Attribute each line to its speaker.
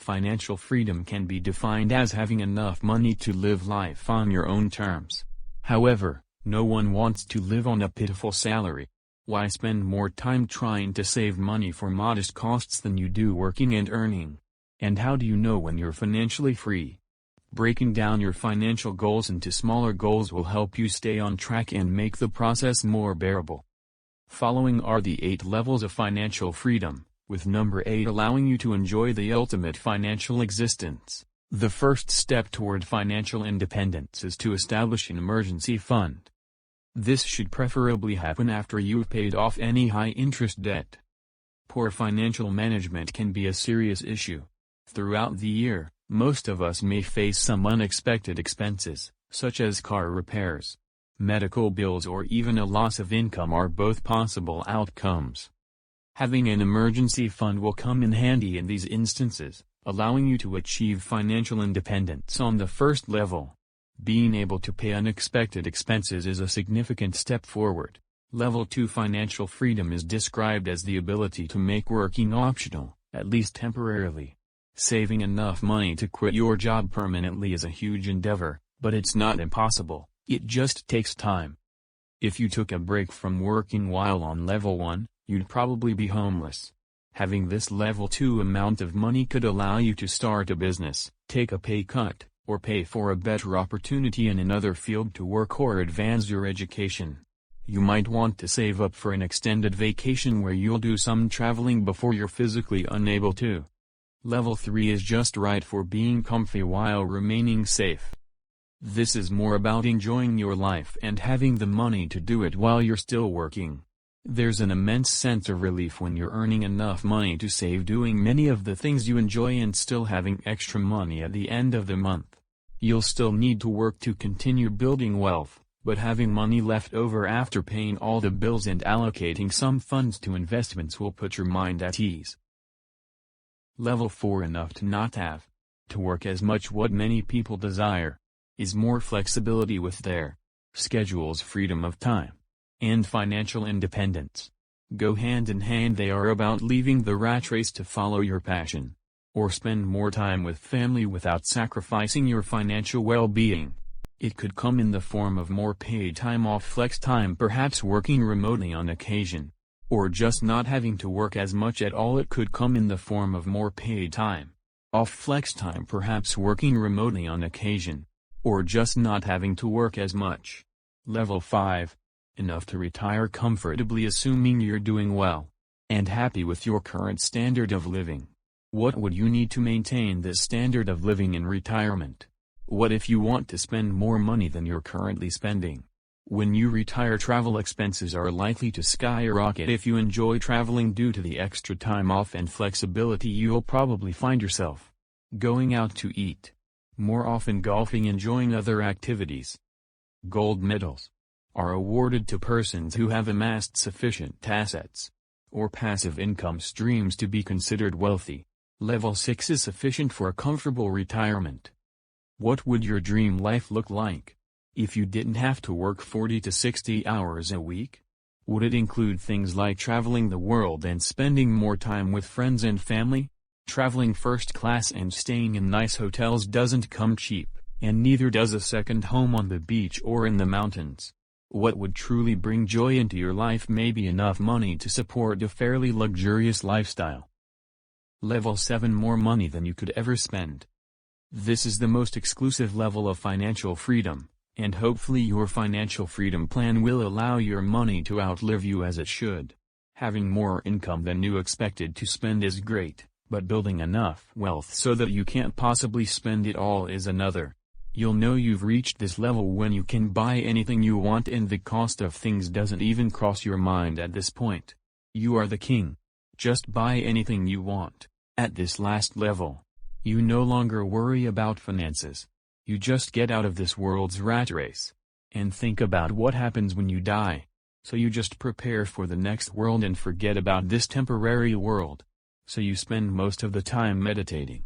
Speaker 1: financial freedom can be defined as having enough money to live life on your own terms. However, no one wants to live on a pitiful salary. Why spend more time trying to save money for modest costs than you do working and earning? And how do you know when you're financially free? Breaking down your financial goals into smaller goals will help you stay on track and make the process more bearable. Following are the 8 levels of financial freedom, with number 8 allowing you to enjoy the ultimate financial existence. The first step toward financial independence is to establish an emergency fund. This should preferably happen after you've paid off any high-interest debt. Poor financial management can be a serious issue. Throughout the year, most of us may face some unexpected expenses, such as car repairs. Medical bills or even a loss of income are both possible outcomes. Having an emergency fund will come in handy in these instances, allowing you to achieve financial independence on the first level. Being able to pay unexpected expenses is a significant step forward. Level 2 financial freedom is described as the ability to make working optional, at least temporarily. Saving enough money to quit your job permanently is a huge endeavor, but it's not impossible, it just takes time. If you took a break from working while on level 1, you'd probably be homeless. Having this level 2 amount of money could allow you to start a business, take a pay cut, or pay for a better opportunity in another field to work or advance your education. You might want to save up for an extended vacation where you'll do some traveling before you're physically unable to. Level 3 is just right for being comfy while remaining safe. This is more about enjoying your life and having the money to do it while you're still working. There's an immense sense of relief when you're earning enough money to save doing many of the things you enjoy and still having extra money at the end of the month. You'll still need to work to continue building wealth, but having money left over after paying all the bills and allocating some funds to investments will put your mind at ease. Level 4 enough to not have to work as much. What many people desire is more flexibility with their schedules, freedom of time, and financial independence. Go hand in hand. They are about leaving the rat race to follow your passion, or spend more time with family without sacrificing your financial well-being. It could come in the form of more paid time off, flex time, perhaps working remotely on occasion, or just not having to work as much at all. It could come in the form of more paid time off, flex time, perhaps working remotely on occasion, or just not having to work as much. Level 5. Enough to retire comfortably, assuming you're doing well and happy with your current standard of living. What would you need to maintain this standard of living in retirement? What if you want to spend more money than you're currently spending? When you retire, travel expenses are likely to skyrocket. If you enjoy traveling due to the extra time off and flexibility, you'll probably find yourself going out to eat more often, golfing, enjoying other activities. Gold medals are awarded to persons who have amassed sufficient assets or passive income streams to be considered wealthy. Level 6 is sufficient for a comfortable retirement. What would your dream life look like if you didn't have to work 40 to 60 hours a week? Would it include things like traveling the world and spending more time with friends and family? Traveling first class and staying in nice hotels doesn't come cheap, and neither does a second home on the beach or in the mountains. What would truly bring joy into your life may be enough money to support a fairly luxurious lifestyle. Level 7. More money than you could ever spend. This is the most exclusive level of financial freedom, and hopefully your financial freedom plan will allow your money to outlive you as it should. Having more income than you expected to spend is great, but building enough wealth so that you can't possibly spend it all is another. You'll know you've reached this level when you can buy anything you want and the cost of things doesn't even cross your mind at this point. You are the king. Just buy anything you want. At this last level, you no longer worry about finances. You just get out of this world's rat race and think about what happens when you die. So you just prepare for the next world and forget about this temporary world. So you spend most of the time meditating.